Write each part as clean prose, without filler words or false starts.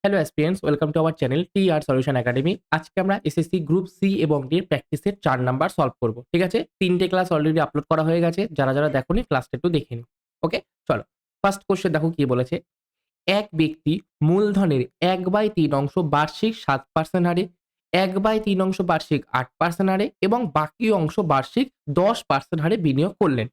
Hello aspirants, welcome to our channel T R solution academy. আজকে আমরা SSC group C এবং D এর প্র্যাকটিসের 4 নাম্বার সলভ করব। ঠিক আছে? 3টে ক্লাস অলরেডি আপলোড করা হয়ে গেছে। যারা দেখোনি ক্লাসটা একটু দেখে নিও। ওকে? চলো। ফার্স্ট কোয়েশ্চেন দেখো কি বলেছে। এক ব্যক্তি মূলধনের 1/3 অংশ বার্ষিক 7% হারে, 1/3 অংশ বার্ষিক 8% হারে এবং বাকি অংশ বার্ষিক 10% হারে বিনিয়োগ করলেন।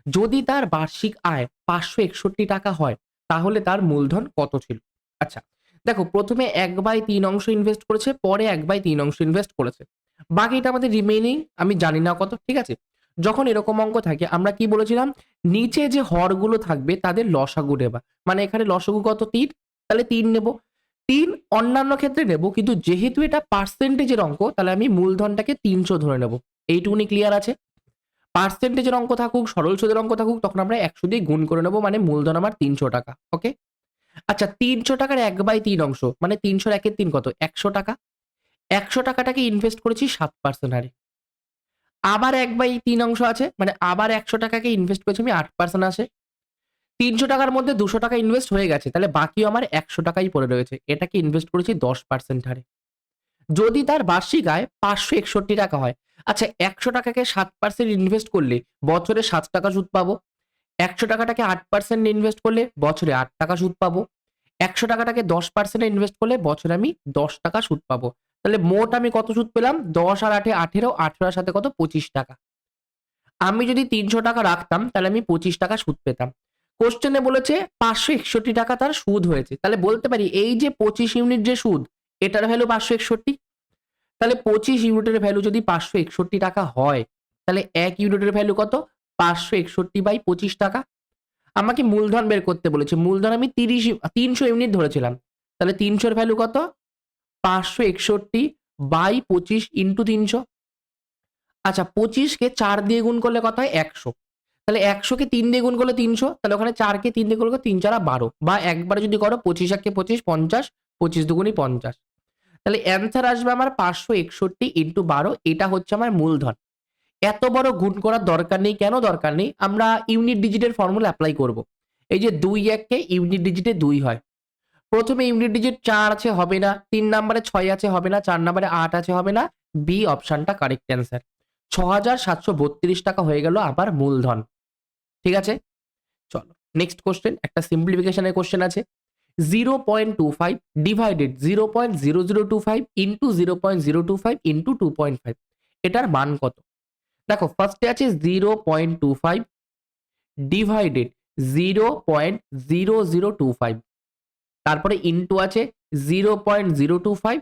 যদি তার বার্ষিক আয় 561 টাকা হয়, তাহলে তার মূলধন কত ছিল? আচ্ছা, দেখো প্রথমে 1/3 অংশ ইনভেস্ট করেছে, পরে 1/3 অংশ ইনভেস্ট করেছে। বাকিটা আমাদের রিমেইনিং আমি জানি না কত, ঠিক আছে? যখন এরকম অঙ্ক থাকে আমরা কি বলেছিলাম? নিচে যে হরগুলো থাকবে তাদের লসাগু নেবা। মানে এখানে লসাগু কত? 3, তাহলে 3 নেব। 3 অন্যান্য ক্ষেত্রে নেব, কিন্তু যেহেতু এটা পার্সেন্টেজের অঙ্ক তাহলে আমি মূলধনটাকে 300 ধরে নেব। এইটুকুনি ক্লিয়ার আছে? পার্সেন্টেজের অঙ্ক থাকুক, সরল সুদের অঙ্ক থাকুক, তখন আমরা 100 দিয়ে গুণ করে নেব, মানে মূলধন আমার 300 টাকা। ওকে? আচ্ছা, 300 টাকার 1/3 অংশ মানে 300 এর 3 কত? 100 টাকা। 100 টাকাটাকে ইনভেস্ট করেছি 7% হারে। আবার 1/3 অংশ আছে, মানে আবার 100 টাকাকে ইনভেস্ট করেছি আমি 8% আসে। 300 টাকার মধ্যে 200 টাকা ইনভেস্ট হয়ে গেছে। তাহলে বাকি আমার 100 টাকাই পড়ে রয়েছে। এটাকে ইনভেস্ট করেছি 10% হারে। যদি তার বার্ষিক আয় 561 টাকা হয়, আচ্ছা 100 টাকাকে 7% ইনভেস্ট করলে বছরে 7 টাকা সুদ পাবো। 100 টাকাটাকে 8% ইনভেস্ট করলে বছরে 8 টাকা সুদ পাবো। 100 টাকাটাকে 10% এ ইনভেস্ট করলে বছরে আমি 10 টাকা সুদ পাবো। তাহলে মোট আমি কত সুদ পেলাম? 10 আর 8 এ 18, 18 এর সাথে কত? 25 টাকা। আমি যদি 300 টাকা রাখতাম তাহলে আমি 25 টাকা সুদ পেতাম। কোশ্চেনে বলেছে 561 টাকা তার সুদ হয়েছে। তাহলে বলতে পারি এই যে 25 ইউনিট যে সুদ, এটার ভ্যালু 561। তাহলে 25 ইউনিটের ভ্যালু যদি 561 টাকা হয়, তাহলে 1 ইউনিটের ভ্যালু কত? 561/25 টাকা। আমাকে মূলধন বের করতে বলেছে। মূলধন আমি 300 ইউনিট ধরেছিলাম। তাহলে 300 এর ভ্যালু কত? 561/25 ইন্টু 300। আচ্ছা, 25 কে 4 দিয়ে গুণ করলে কত হয়? 100। তাহলে 100 কে 3 দিয়ে গুণ করলে 300। তাহলে ওখানে 4 কে 3 দিয়ে গুণ করলে 3 4 12, বা একবারে যদি করো 25 1 কে 25, 50, 25 দুগুণই 50। তাহলে অ্যান্সার আসবে আমার 561 ইন্টু 12। এটা হচ্ছে আমার মূলধন। এত বড় গুণ করার দরকার নেই। কেন দরকার নেই? আমরা ইউনিট ডিজিটের ফর্মুলা এপ্লাই করব। এই যে 2 1 কে ইউনিট ডিজিটে 2 হয়। প্রথমে ইউনিট ডিজিট 4 আছে, হবে না। 3 নম্বরে 6 আছে, হবে না। 4 নম্বরে 8 আছে, হবে না। বি অপশনটা কারেক্ট অ্যান্সার। ৬,৭৩২ টাকা হয়ে গেল আবার মূলধন। ঠিক আছে? চলো নেক্সট কোশ্চেন, একটা সিম্পলিফিকেশনের কোশ্চেন আছে। 0.25 ডিভাইডেড 0.0025 ইন্টু 0.025 ইন্টু 2.5, এটার মান কত? দেখো ফার্স্টে আছে 0.25 ডিভাইডেড 0.0025, তারপরে ইনটু আছে 0.025,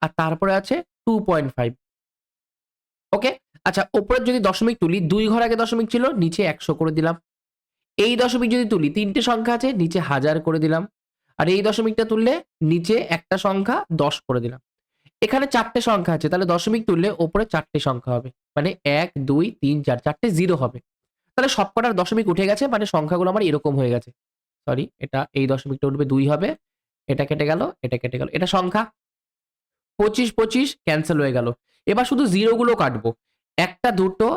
আর তারপরে আছে 2.5। ওকে? আচ্ছা, উপরের যদি দশমিক তুলি, 2 ঘর আগে দশমিক ছিল, নিচে 100 করে দিলাম। এই দশমিক যদি তুলি, 3টে সংখ্যা আছে, নিচে 1000 করে দিলাম। আর এই দশমিকটা তুললে নিচে একটা সংখ্যা 10 করে দিলাম। এখানে 4টে সংখ্যা আছে, তাহলে দশমিক তুললে উপরে 4টে সংখ্যা হবে। মানে 1 2 3 4, 4টে 0 হবে। তাহলে সবকটার দশমিক উঠে গেছে, মানে সংখ্যাগুলো আমার এরকম হয়ে গেছে। সরি, এটা এই দশমিকটা উঠবে 2 হবে। এটা কেটে গেল, এটা কেটে গেল। এটা সংখ্যা। 25 25 ক্যানসেল হয়ে গেল। এবার শুধু 0 গুলো কাটবো। একটা দুটো,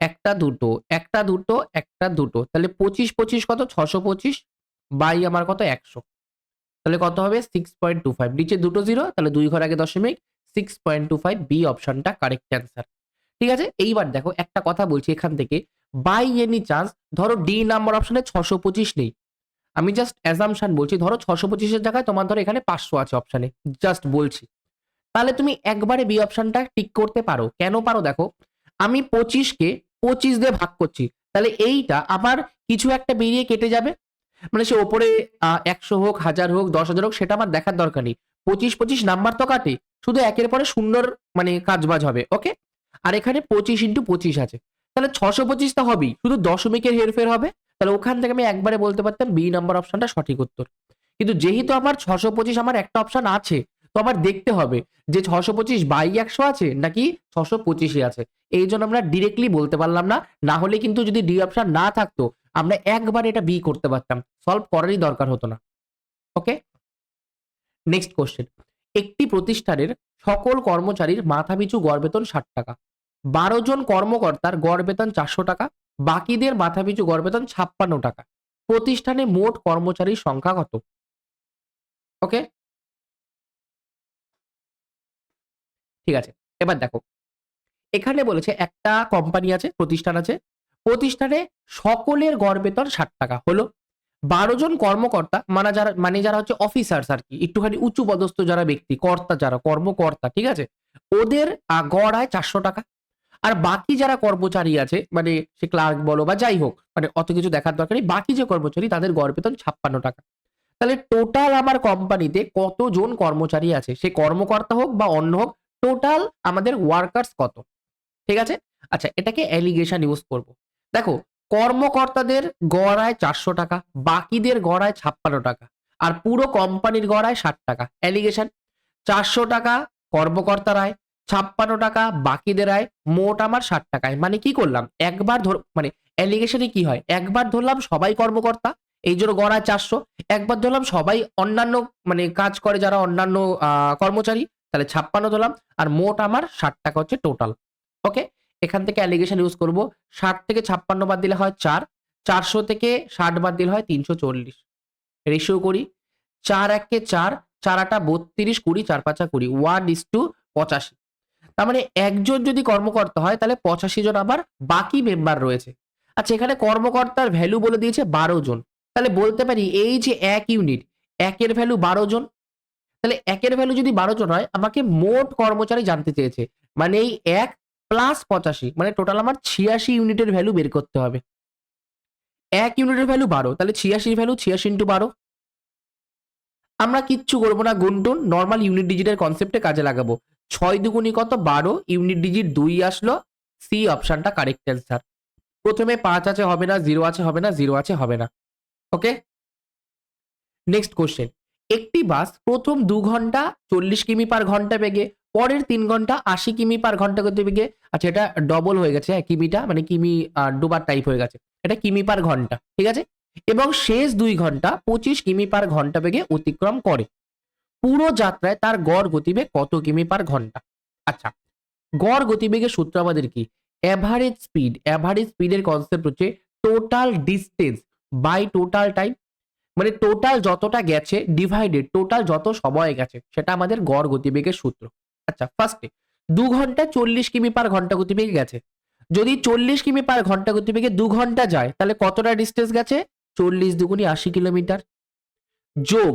একটা দুটো, একটা দুটো, একটা দুটো। তাহলে 25 25 কত? 625 বাই আমার কত? 100। তাহলে কত হবে? 6.25। নিচে দুটো 0, তাহলে 2 ঘর আগে দশমিক। 6.25 বি অপশনটা কারেক্ট অ্যান্সার। ঠিক আছে? এইবার দেখো একটা কথা বলছি এখান থেকে। বাই এনি চান্স ধরো ডি নাম্বার অপশনে 625 নেই। আমি জাস্ট অ্যাসাম্পশন বলছি, ধরো 625 এর জায়গায় তোমার ধরো এখানে 500 আছে অপশনে। জাস্ট বলছি। তাহলে তুমি একবারে বি অপশনটা টিক করতে পারো। কেন পারো? দেখো, আমি 25 কে 25 দিয়ে ভাগ করছি। তাহলে এইটা আবার কিছু একটা বেরিয়ে কেটে যাবে। মানে সে ওপরে 100 হোক, 1000 হোক, 10,000 হোক, সেটা আমার দেখার দরকার নেই। 25 25 নাম্বার তো কাটে। শুধু একের পরে শূন্যর মানে কাজবাজ হবে। ওকে? আর এখানে 25 ইন্টু 25 আছে। তাহলে 625 তো হবেই। শুধু দশমিকের হেরফের হবে। তাহলে ওখান থেকে আমি একবারে বলতে পারতাম বি নাম্বার অপশনটা সঠিক উত্তর। কিন্তু যেহেতু আমার 625 আমার একটা অপশন আছে, তো আবার দেখতে হবে যে 625 বাই 100 আছে নাকি 625 আছে। এইজন্য আমরা ডিরেক্টলি বলতে পারলাম না। না হলে কিন্তু যদি ডি অপশন না থাকতো, আমরা একবারে এটা বি করতে পারতাম। সলভ করারই দরকার হতো না। ওকে? Next question. একটি প্রতিষ্ঠানের সকল কর্মচারীর মাথাপিছু গড় বেতন 60 টাকা। 12 জন কর্মকর্তার গড় বেতন 400 টাকা। বাকিদের মাথাপিছু গড় বেতন 56 টাকা। প্রতিষ্ঠানে মোট কর্মচারীর সংখ্যা কত? ওকে? ঠিক আছে, এবার দেখো এখানে বলেছে একটা কোম্পানি আছে, প্রতিষ্ঠান আছে, প্রতিষ্ঠানে সকলের গড় বেতন 60 টাকা হলো। 12 জন কর্মকর্তা মানে যারা হচ্ছে অফিসার্স আর কি, একটুখানি উঁচু পদস্থ যারা ব্যক্তি, কর্তা যারা কর্মকর্তা, ঠিক আছে, ওদের গড় আয় 400 টাকা। আর বাকি যারা কর্মচারী আছে, মানে সে ক্লার্ক বলো বা যাই হোক, মানে অত কিছু দেখার দরকার নেই, বাকি যে কর্মচারী তাদের গড় বেতন 56 টাকা। তাহলে টোটাল আমার কোম্পানিতে কতজন কর্মচারী আছে, সে কর্মকর্তা হোক বা অন্য হোক, টোটাল আমাদের ওয়ার্কার্স কত, ঠিক আছে। আচ্ছা, এটাকে অ্যালিগেশন ইউজ করব। দেখো, কর্মকর্তাদের গড় আয় 400 টাকা, বাকিদের গড় আয় 56 টাকা, আর পুরো কোম্পানির গড় আয় 60 টাকা। অ্যালিগেশন, 400 টাকা কর্মকর্তার আয়, 56 টাকা বাকিদের আয়, মোট আমার 60 টাকায়। মানে কি করলাম, একবার মানে অ্যালিগেশনে কি হয়, একবার ধরলাম সবাই কর্মকর্তা, এই জন্য গড় আয় 400, একবার ধরলাম সবাই অন্যান্য মানে কাজ করে যারা অন্যান্য কর্মচারী, তাহলে 56 ধরলাম, আর মোট আমার 60 টাকা হচ্ছে টোটাল। ওকে, এখান থেকে অ্যালিগেশন ইউজ করব। 60 থেকে 56 বাদ দিলে হয় 4, 400 থেকে 60 বাদ দিলে হয় 340। রেশিও করি, 4 একে 4, 4 আটা 32, 20, 4 পাঁচা 20, 1:85। তার মানে একজন যদি কর্মকর্তা হয় তাহলে 85 জন আবার বাকি মেম্বার রয়েছে। আচ্ছা, এখানে কর্মকর্তার ভ্যালু বলে দিয়েছে 12 জন, তাহলে বলতে পারি এই যে এক ইউনিট, একের ভ্যালু 12 জন, তাহলে একের ভ্যালু যদি 12 জন হয়, আমাকে মোট কর্মচারী জানতে চেয়েছে, মানে এই 1 প্লাস 85, মানে টোটাল আমার 86 ইউনিটের ভ্যালু বের করতে হবে। এক ইউনিটের ভ্যালু 12, তাহলে 86 ভ্যালু 86 ইন্টু 12। আমরা কিচ্ছু করবো না, গুনটুন নর্মাল ইউনিট ডিজিটের কনসেপ্টে কাজে লাগাবো। 6 দুগুণি কত 12, ইউনিট ডিজিট 2 আসলো, সি অপশনটা কারেক্ট অ্যান্সার। প্রথমে 5 আছে হবে না, 0 আছে হবে না, 0 আছে হবে না। Okay, next question. একটি বাস প্রথম 2 ঘন্টা 40 কিমি পার ঘন্টা বেগে, পরের 3 ঘন্টা 80 কিমি পার ঘন্টা গতি বেগে, আচ্ছা এটা ডবল হয়ে গেছে, হ্যাঁ কিমিটা মানে কিমি ডোবার টাইপ হয়ে গেছে, এটা কিমি পার ঘন্টা, ঠিক আছে, এবং শেষ 2 ঘন্টা 25 কিমি পার ঘন্টা বেগে অতিক্রম করে, পুরো যাত্রায় তার গড় গতিবেগ কত কিমি পার ঘন্টা। আচ্ছা, গড় গতিবেগের সূত্র আমাদের কি, অ্যাভারেজ স্পিড, অ্যাভারেজ স্পিডের কনসেপ্ট হচ্ছে total distance by total time, মানে টোটাল যতটা গেছে ডিভাইডেড টোটাল যত সময় গেছে, সেটা আমাদের গড় গতিবেগের সূত্র। আচ্ছা, ফার্স্টে 2 ঘন্টায় 40 কিমি পার ঘন্টা গতিবেগে গেছে, যদি 40 কিমি পার ঘন্টা গতিবেগে 2 ঘন্টা যায়, তাহলে কতটা ডিস্টেন্স গেছে, 40 দুগুণি 80 কিলোমিটার, যোগ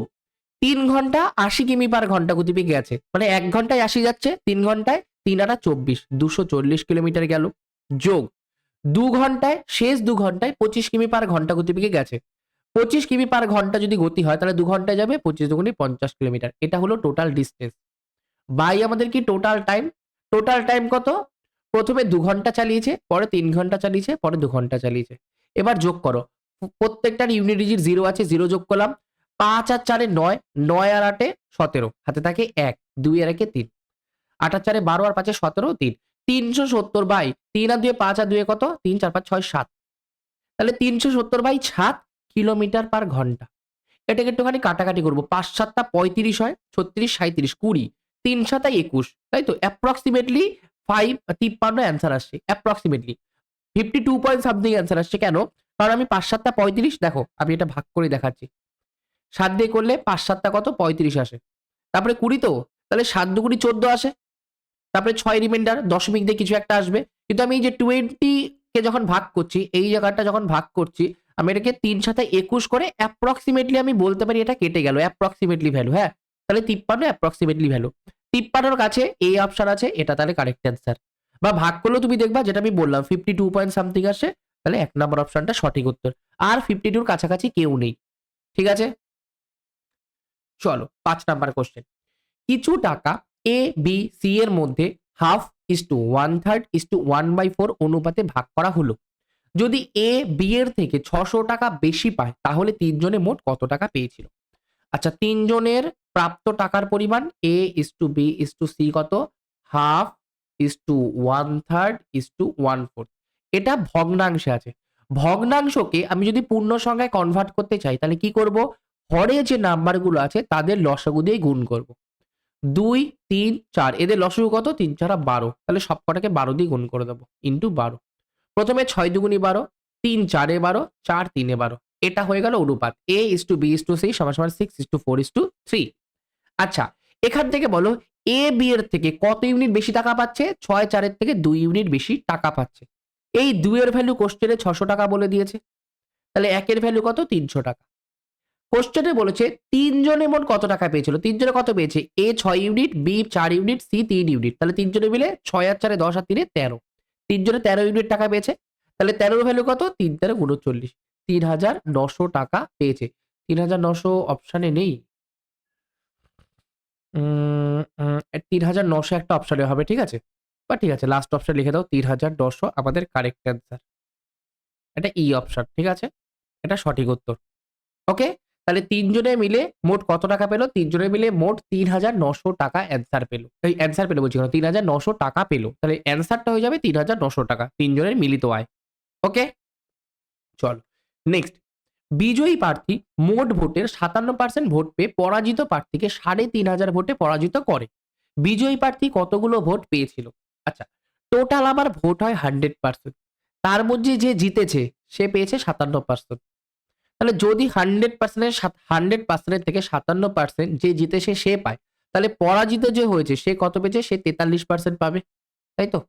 3 ঘন্টা 80 কিমি পার ঘন্টা গতিবেগে গেছে, মানে 1 ঘন্টায় 80 যাচ্ছে, 3 ঘন্টায় 3 আটা 24, 240 কিলোমিটার গেল, যোগ 2 ঘন্টায় শেষ 2 ঘন্টায় 25 কিমি পার ঘন্টা গতিবেগে গেছে, 25 কিমি পার ঘন্টা যদি গতি হয় তাহলে 2 ঘন্টায় যাবে, 25 দুগুণি 50 কিলোমিটার। এটা হলো টোটাল ডিস্টেন্স। বাই আমাদের কি টোটাল টাইম, টোটাল টাইম কত, প্রথমে 2 ঘন্টা চালিয়েছে, পরে 3 ঘন্টা চালিয়েছে, পরে 2 ঘন্টা চালিয়েছে। এবার যোগ করো, প্রত্যেকটার ইউনিট ডিজিট 0 আছে, 0 যোগ করলাম, 5 আর 4 9, 9 আর 8 17, হাতে থাকে 1, 2 আর 1 3, 8 আর 4 12, আর 5 17, 3, 370 বাই 3 আর 2 5 আর 2 কত, 3 4 5 6 7, তাহলে 370 বাই 7 কিলোমিটার পার ঘন্টা। এটাকে একটুখানি কাটাকাটি করবো, 5 7টা 35 হয়, 36 37 20, 3 7 21, তাই তো অ্যাপ্রক্সিমেটলি 53 অ্যান্সার আসছে, অ্যাপ্রক্সিমেটলি 52 পয়েন্ট সামথিং অ্যান্সার আসছে। কেন, কারণ আমি 5 7টা 35, দেখো আমি এটা ভাগ করে দেখাচ্ছি, 7 দিয়ে করলে 5 7টা কত 35 আসে, তারপরে 20, তো তাহলে 7 দুগুণি 14 আসে, তারপরে 6 রিমাইন্ডার দশমিক দিয়ে কিছু একটা আসবে, কিন্তু আমি এই যে 20 কে যখন ভাগ করছি, এই জায়গাটা যখন ভাগ করছি, আমি এটাকে 3 সাথে 21 করে অ্যাপ্রক্সিমেটলি আমি বলতে পারি এটা কেটে গেল, অ্যাপ্রক্সিমেটলি ভ্যালু, হ্যাঁ তাহলে 53 অ্যাপ্রক্সিমেটলি ভ্যালু, 53 কাছে এই অপশন আছে, এটা তাহলে কারেক্ট অ্যান্সার। বা ভাগ করলেও তুমি দেখবা যেটা আমি বললাম 52 পয়েন্ট সামথিং আসে, তাহলে 1 নম্বর অপশনটা সঠিক উত্তর। আর 52 কাছাকাছি কেউ নেই, ঠিক আছে। চলো 5 নাম্বার কোশ্চেন। কিছু টাকা এ বি সি এর মধ্যে half is to 1/3 is to 1/4 অনুপাতে ভাগ করা হলো, যদি এ বি এর থেকে 600 টাকা বেশি পায় তাহলে তিনজনে মোট কত টাকা পেয়েছিল। আচ্ছা, তিনজনের প্রাপ্ত টাকার পরিমাণ A is to B is to C কত, half is to 1/3 is to 1/4, এটা ভগ্নাংশে আছে। ভগ্নাংশকে আমি যদি পূর্ণ সংখ্যায় কনভার্ট করতে চাই তাহলে কি করব, হরে যে নাম্বারগুলো আছে তাদের লসাগু দিয়ে গুণ করব। 2 3 4 এদের লসাগু কত, 3 4 12, তাহলে সবকটাকে 12 দিয়ে গুণ করে দেবো, ইন্টু 12। প্রথমে 6 দুগুণি 12, 3 4 12, 4 3 12, এটা হয়ে গেল অনুপাত a is to b is to c সমান সমান 6 is to 4 is to 3। আচ্ছা, এখান থেকে বলো এ বি এর থেকে কত ইউনিট বেশি টাকা পাচ্ছে? 6 4 থেকে 2 ইউনিট বেশি টাকা পাচ্ছে। এই 2 এর ভ্যালু কোশ্চেনে 600 টাকা বলে দিয়েছে। তাহলে 1 এর ভ্যালু কত? 300 টাকা। কোশ্চেনে বলেছে তিনজনে মোট কত টাকা পেয়েছিল? তিনজনে কত পেয়েছে? A 6 unit, B 4 unit, C 3 unit. তাহলে তিনজনে মিলে 6 আর 4 10 আর 3 13। তিনজনে 13 ইউনিট টাকা পেয়েছে। তাহলে 13 এর ভ্যালু কত? 3 13 39। 3900 টাকা পেয়েছে। 3900 অপশানে নেই। 3900 একটা অপশানে হবে, ঠিক আছে? বা ঠিক আছে, লাস্ট অপশন লিখে দাও 3900 আমাদের কারেক্ট অ্যান্সার। এটা ই অপশন, ঠিক আছে? এটা সঠিক উত্তর। ওকে, তাহলে তিনজনে মিলে মোট কত টাকা পেলো? তিনজনে মিলে মোট 3900 টাকা অ্যান্সার পেলো। এই অ্যান্সার পেলো বলছি কেন, 3900 টাকা পেলো। তাহলে অ্যান্সারটা হয়ে যাবে 3900 টাকা, তিনজনের মিলিত আয়। ওকে, চলো নেক্সট। বিজয়ী প্রার্থী মোট ভোটের 57% ভোট পেয়ে পরাজিত প্রার্থীকে 3500 ভোটে পরাজিত করে। বিজয়ী প্রার্থী কতগুলো ভোট পেয়েছিল? আচ্ছা, টোটাল আমার ভোট হয় 100%, তার মধ্যে যে জিতেছে সে পেয়েছে 57%। তাহলে যদি 100% থেকে 57% যে জিতেছে সে পায়, তাহলে পরাজিত যে হয়েছে সে কত পেয়েছে? সে 43% পাবে, তাই তো?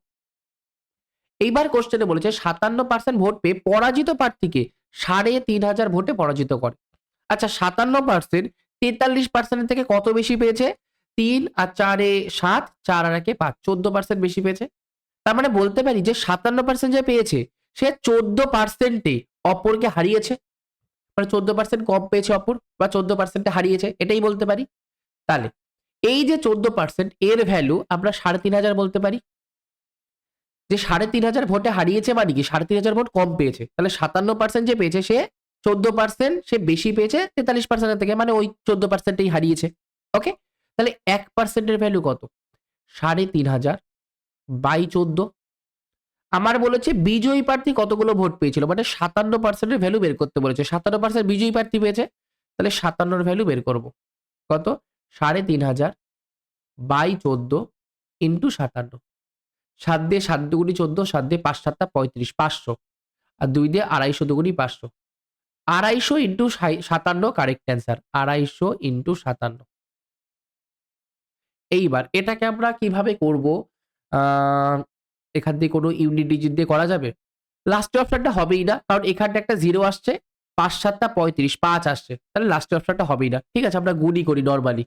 এইবার কোশ্চেনে বলেছে 57% ভোট পেয়ে পরাজিত প্রার্থীকে 3500 ভোটে পরাজিত করে। আচ্ছা, 57% 43% থেকে কত বেশি পেয়েছে? 3 আর 4 এ 7, 4 আর 1 এ 5, 14% বেশি পেয়েছে। তার মানে বলতে পারি যে 57% যে পেয়েছে সে 14% অপরকে হারিয়েছে। মানে 14% কম পেয়েছে অপর, বা 14% হারিয়েছে, এটাই বলতে পারি। তাহলে এই যে 14% এর ভ্যালু আমরা 3500 বলতে পারি। যে 3500 ভোটে হারিয়েছে মানে কি 3500 ভোট কম পেয়েছে। তাহলে 57% যে পেয়েছে সে 14% সে বেশি পেয়েছে 43% থেকে, মানে ওই 14%ই হারিয়েছে। ওকে, তাহলে 1% এর ভ্যালু কত? 3500 বাই 14। আমার বলেছে বিজয়ী প্রার্থী কতগুলো ভোট পেয়েছিল, মানে 57% এর ভ্যালু বের করতে বলেছে। 57% বিজয়ী প্রার্থী পেয়েছে, তাহলে 57 এর ভ্যালু বের করব। কত? 3500 বাই 14 ইন্টু 57। 7 দিয়ে 7 দুগুনি 14, 7 দিয়ে 5 7 35, 500। আর 2 দিয়ে 250 দুগুনি 500। 250 ইন্টু 57 কারেক্ট অ্যান্সার। 250 ইন্টু 57। এইবার এটাকে আমরা কিভাবে করব? আহ, এখান দিয়ে কোনো ইউনিট ডিজিট দিয়ে করা যাবে? লাস্টের অপশনটা হবেই না, কারণ এখানটা একটা 0 আসছে, 5 7 35, 5 আসছে, তাহলে লাস্টের অপশনটা হবেই না। ঠিক আছে, আমরা গুণই করি নরমালি।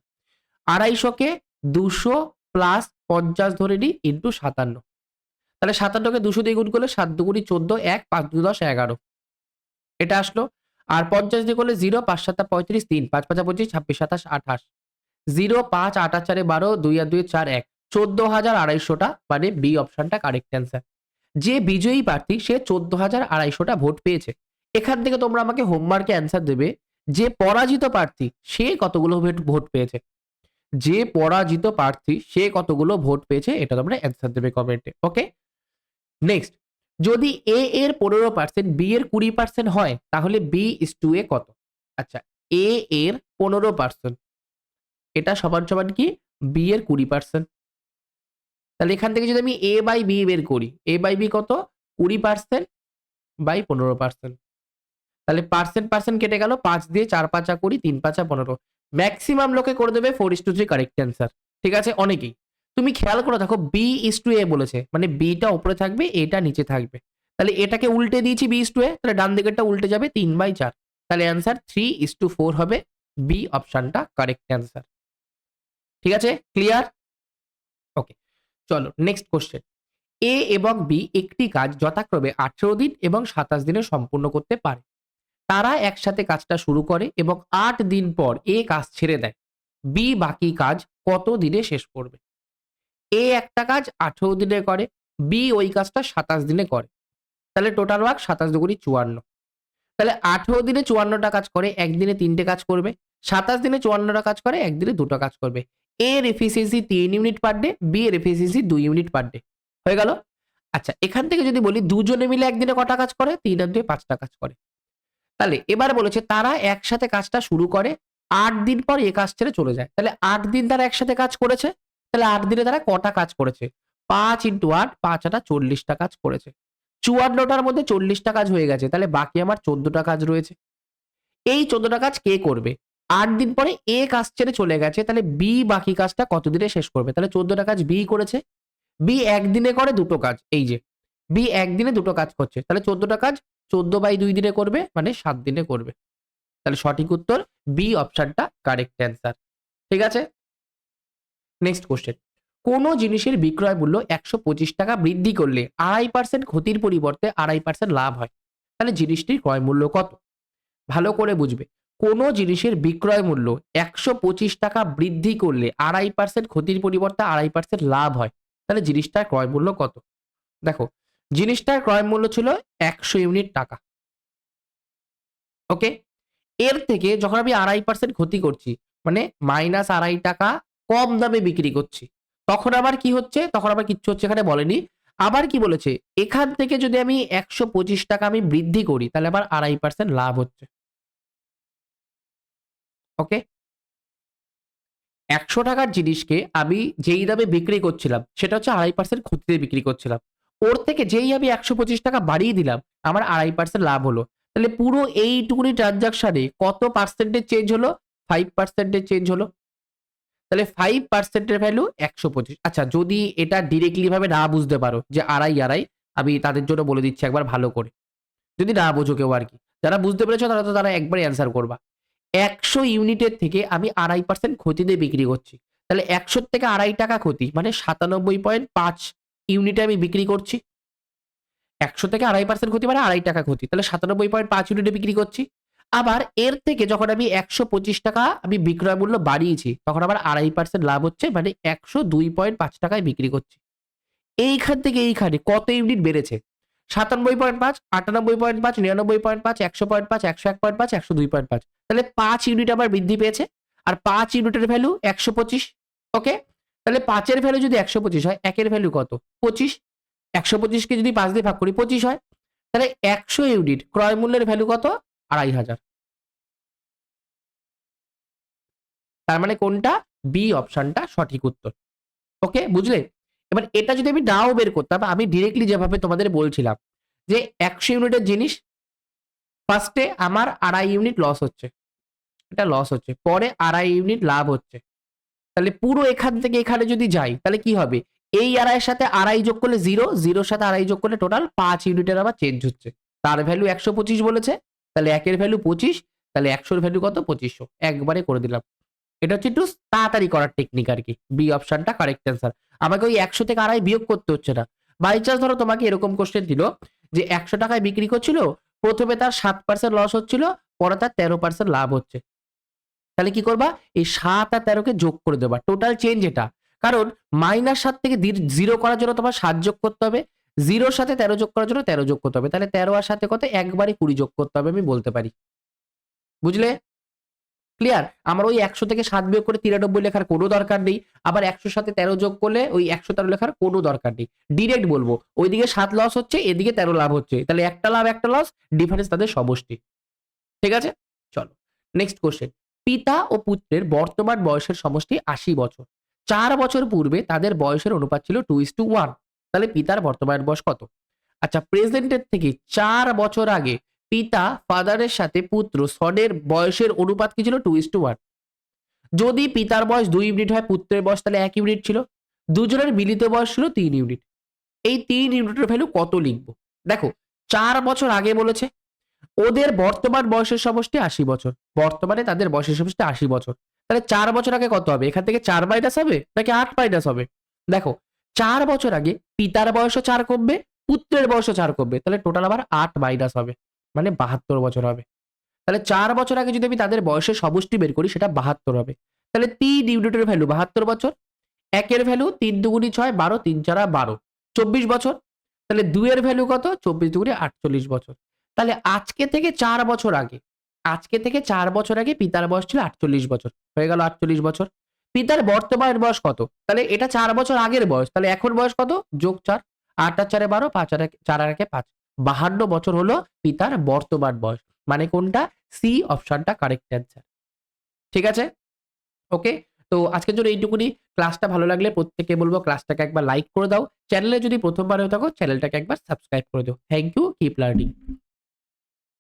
250-কে 200 প্লাস 50 ধরে নিই ইন্টু 57। তাহলে 57-কে 200 দিয়ে গুণ করলে 7 দুগুনি 14, 1 5 2 10 11, এটা আসলো। আর 50 দিয়ে করলে 0, 5 7 35, 3 5 5 25, 26 27 28, 0 5 8 8 4 12, 2 আর 2 4 1, 14,250টা, মানে বি অপশনটা কারেক্ট অ্যান্সার। যে বিজয়ী প্রার্থী সে 14,250টা ভোট পেয়েছে। এখান থেকে তোমরা আমাকে হোমওয়ার্কে অ্যান্সার দেবে যে পরাজিত প্রার্থী সে কতগুলো ভোট পেয়েছে। যে পরাজিত প্রার্থী সে কতগুলো ভোট পেয়েছে এটা তোমরা অ্যান্সার দেবে কমেন্টে। ওকে, নেক্সট। যদি এ এর 15%, বি এর 20% হয়, তাহলে বি ইস টু এ কত? আচ্ছা, এ এর 15%, এটা সমান সমান কি? বি এর 20%। তাহলে এখান থেকে যদি আমি এ বাই বি বের করি, এ বাই বি কত? 20% বাই 15%। তাহলে পার্সেন্ট পার্সেন্ট কেটে গেল, 5 দিয়ে 4 5 20, 3 5 15। ম্যাক্সিমাম লোকে করে দেবে 4:3 কারেক্ট অ্যান্সার। ঠিক আছে, অনেকেই। তুমি খেয়াল করে দেখো বি ইস টু এ বলেছে, মানে বিটা উপরে থাকবে, এটা নিচে থাকবে। তাহলে এটাকে উল্টে দিয়েছি বি ইস টু এ, তাহলে ডান দিকেরটা উল্টে যাবে 3/4। তাহলে অ্যান্সার 3:4 হবে, বি অপশনটা কারেক্ট অ্যান্সার। ঠিক আছে, ক্লিয়ার? ওকে, চলো নেক্সট কোশ্চেন। এ এবং বি একটি কাজ যথাক্রমে 18 দিন এবং 27 দিনে সম্পূর্ণ করতে পারে। তারা একসাথে কাজটা শুরু করে এবং 8 দিন পর এ কাজ ছেড়ে দেয়। বি বাকি কাজ কত দিনে শেষ করবে? এ একটা কাজ 18 দিনে করে, বি ওই কাজটা 27 দিনে করে। তাহলে টোটাল ওয়ার্ক 27 দুগুনি 54। তাহলে 18 দিনে 54টা কাজ করে, একদিনে 3টে কাজ করবে। 27 দিনে 54টা কাজ করে, একদিনে 2টো কাজ করবে। এ এর efficiency 3 unit per day, B এর এফিসিয়েন্সি 2 ইউনিট পার ডে। হয়ে গেল? আচ্ছা, এখান থেকে যদি বলি দুজনে মিলে একদিনে কটা কাজ করে? 3 আর 2 5টা কাজ করে। তাহলে এবার বলেছে তারা একসাথে কাজটা শুরু করে, 8 দিন পর এ কাজ ছেড়ে চলে যায়। তাহলে 8 দিন তারা একসাথে কাজ করেছে। তাহলে 8 দিনে তারা কটা কাজ করেছে? 5 ইন্টু 8, 5 8 40টা কাজ করেছে। 54টার মধ্যে 40টা কাজ হয়ে গেছে, তাহলে বাকি আমার 14টা কাজ রয়েছে। এই 14টা কাজ কে করবে? 8 দিন পরে এ কাজ ছেড়ে চলে গেছে, তাহলে বি বাকি কাজটা কত দিনে শেষ করবে? তাহলে 14টা কাজ বি করেছে। বি একদিনে করে দুটো কাজ, এই যে বি একদিনে দুটো কাজ করছে, তাহলে 14টা কাজ 14/2 দিনে করবে, মানে 7 দিনে করবে। তাহলে সঠিক উত্তর বি অপশনটা কারেক্ট অ্যান্সার। ঠিক আছে, নেক্সট কোশ্চেন। কোনো জিনিসের বিক্রয় মূল্য 125 টাকা বৃদ্ধি করলে 2.5% ক্ষতির পরিবর্তে 2.5% লাভ হয়, তাহলে জিনিসটির ক্রয় মূল্য কত? ভালো করে বুঝবে, কোনো জিনিসের বিক্রয় মূল্য 125 টাকা বৃদ্ধি করলে 2.5% ক্ষতির পরিবর্তে 2.5% লাভ হয়, তাহলে জিনিসটার ক্রয় মূল্য কত? দেখো, জিনিসটার ক্রয় মূল্য ছিল 100 ইউনিট টাকা। ওকে, এর থেকে যখন আমি 2.5% ক্ষতি করছি, মানে -2.5 টাকা কম দামে বিক্রি করছি, তখন আবার কি হচ্ছে? তখন আবার কিচ্ছু হচ্ছে এখানে বলেনি। আবার কি বলেছে? এখান থেকে যদি আমি 125 টাকা আমি বৃদ্ধি করি, তাহলে আবার 2.5% লাভ হচ্ছে। ওকে, 100 টাকার জিনিসকে আমি যেই দামে বিক্রি করছিলাম, সেটা হচ্ছে 2.5% ক্ষতিতে বিক্রি করছিলাম। ওর থেকে যেই আমি 125 টাকা বাড়িয়ে দিলাম, আমার 2.5% লাভ হলো। তাহলে পুরো এইটুকুনি ট্রান্সেকশনে কত পার্সেন্টেজ চেঞ্জ হলো? 5% চেঞ্জ হলো। তাহলে 5% এর ভ্যালু 125। আচ্ছা, যদি এটা ডিরেক্টলি ভাবে না বুঝতে পারো যে আড়াই, আমি তাদের জন্য বলে দিচ্ছি একবার ভালো করে। যদি না বোঝো কেউ আরকি। যারা বুঝতে পেরেছো তারা তো তারা একবারে অ্যান্সার করবা। 100 ইউনিটের থেকে আমি 2.5% ক্ষতিতে বিক্রি করছি। তাহলে 100 থেকে ৳2.5 ক্ষতি, মানে 97.5 ইউনিটে আমি বিক্রি করছি। 100 থেকে 2.5% ক্ষতি মানে ৳2.5 ক্ষতি। তাহলে 97.5 ইউনিটে বিক্রি করছি। আবার এর থেকে যখন আমি 125 টাকা আমি বিক্রয় মূল্য বাড়িয়েছি, তখন আবার 2.5% লাভ হচ্ছে, মানে 102.5 টাকায় বিক্রি করছি। এইখান থেকে এইখানে কত ইউনিট বেড়েছে? 97.5, 98.5, 99.5, 100.5, 101.5, 102.5, তাহলে 5 ইউনিট আবার বৃদ্ধি পেয়েছে। আর 5 ইউনিটের ভ্যালু 125। ওকে? তাহলে 5 এর ভ্যালু যদি 125 হয়, 1 এর ভ্যালু কত? 25। 125 কে যদি 5 দিয়ে ভাগ করি 25 হয়। তাহলে 100 ইউনিট ক্রয় মূল্যের ভ্যালু কত? 2,500। তার মানে কোনটা? বি অপশনটা সঠিক উত্তর। ওকে, বুঝলে? এবার এটা যদি আমি নাও বের করতাম, আমি ডিরেক্টলি যেভাবে তোমাদের বলছিলাম যে 100 ইউনিটের জিনিস, ফার্স্টে আমার 2.5 ইউনিট লস হচ্ছে। এটা লস হচ্ছে। পরে 2.5 ইউনিট লাভ হচ্ছে। তাহলে পুরো এখান থেকে এখানে যদি যাই, তাহলে কি হবে? এই 2.5 এর সাথে 2.5 যোগ করলে 0, 0 এর সাথে 2.5 যোগ করলে টোটাল 5 ইউনিটের আবার চেঞ্জ হচ্ছে। তার ভ্যালু 125 বলেছে। তাহলে 1 এর ভ্যালু 25, তাহলে 100 এর ভ্যালু কত? 2500। একবারে করে দিলাম। এটা হচ্ছে একটু তাড়াতাড়ি করার টেকনিক আরকি। বি অপশনটা কারেক্ট অ্যান্সার। আমাকে ওই 100 থেকে 2.5 বিয়োগ করতে হচ্ছে না। বাই চান্স ধরো তোমাকে এরকম কোয়েশ্চেন দিল যে 100 টাকায় বিক্রি করছিল, ১ম এ তার ৭% লস হচ্ছিল, পরে তার 13% লাভ হচ্ছে। তাহলে কি করবা? এই ৭ আর ১৩ কে যোগ করে দেবা। টোটাল চেঞ্জ এটা। কারণ -৭ থেকে 0 করার জন্য তোমার ৭ যোগ করতে হবে। 0 এর সাথে ১৩ যোগ করার জন্য ১৩ যোগ করতে হবে। তাহলে ১৩ আর ৭ এ কত? একবারে ২০ যোগ করতে হবে, আমি বলতে পারি। বুঝলে? ক্লিয়ার? আমার ওই ১০০ থেকে ৭ বিয়োগ করে ৯৩ লেখার কোনো দরকার নেই। আবার ১০০ র সাথে ১৩ যোগ করলে ওই ১১৩ লেখার কোনো দরকার নেই। ডিরেক্ট বলব, ওইদিকে ৭ লস হচ্ছে, এদিকে ১৩ লাভ হচ্ছে। তাহলে একটা লাভ, একটা লস, ডিফারেন্স তাদের সমষ্টি। ঠিক আছে? চলো। Next question. পিতা ও পুত্রের বর্তমান বয়সের সমষ্টি ৮০ বছর। ৪ বছর পূর্বে তাদের বয়সের অনুপাত ছিল 2:1। তাহলে পিতার বর্তমান বয়স কত? আচ্ছা, প্রেজেন্ট এর থেকে ৪ বছর আগে পিতা ফাদারের সাথে পুত্র সনের বয়সের অনুপাত কি ছিল? 2:1। যদি পিতার বয়স ২ ইউনিট হয়, পুত্রের বয়স তাহলে ১ ইউনিট ছিল। দুজনের মিলিত বয়স ছিল ৩ ইউনিট। এই ৩ ইউনিটের ভ্যালু কত লিখব? দেখো, ৪ বছর আগে বলেছে। ওদের বর্তমান বয়সের সমষ্টি ৮০ বছর। বর্তমানে তাদের বয়সের সমষ্টি ৮০ বছর। তাহলে ৪ বছর আগে কত হবে? এখান থেকে ৪ মাইনাস হবে নাকি ৮ মাইনাস হবে? দেখো, ৪ বছর আগে পিতার বয়সও ৪ কমবে, পুত্রের বয়সও ৪ কমবে। তাহলে টোটাল আবার ৮ মাইনাস হবে। মানে ৭২ বছর হবে। তাহলে ৪ বছর আগে যদি আমি তাদের বয়সের সমষ্টি বের করি, সেটা ৭২ হবে। তাহলে ৩ ইউনিটের ভ্যালু ৭২ বছর। ১ এর ভ্যালু ৩ দুগুণি ৬, ১২, ৩ ৪ ১২, ২৪ বছর। তাহলে ২ এর ভ্যালু কত? ২৪ দুগুণে ৪৮ বছর। তাহলে আজকে থেকে ৪ বছর আগে, আজকে থেকে ৪ বছর আগে পিতার বয়স ছিল ৪৮ বছর। হয়ে গেল ৪৮ বছর। পিতার বর্তমান বয়স কত? তাহলে এটা ৪ বছর আগের বয়স। তাহলে এখন বয়স কত? যোগ ৪। ৮ আর ৪ ১২, ৫ আর ৪ আর ১ ৫। ৫২ বছর হলো পিতার বর্তমান বয়স। মানে কোনটা? সি অপশনটা কারেক্ট অ্যান্সার। ঠিক আছে? ওকে? তো আজকের জন্য এইটুকুনি। ক্লাসটা ভালো লাগলে প্রত্যেককে বলব ক্লাসটাকে একবার লাইক করে দাও। চ্যানেলে যদি ১ম বার হয়ে থাকো চ্যানেলটাকে একবার সাবস্ক্রাইব করে দিও। Thank you. Keep learning.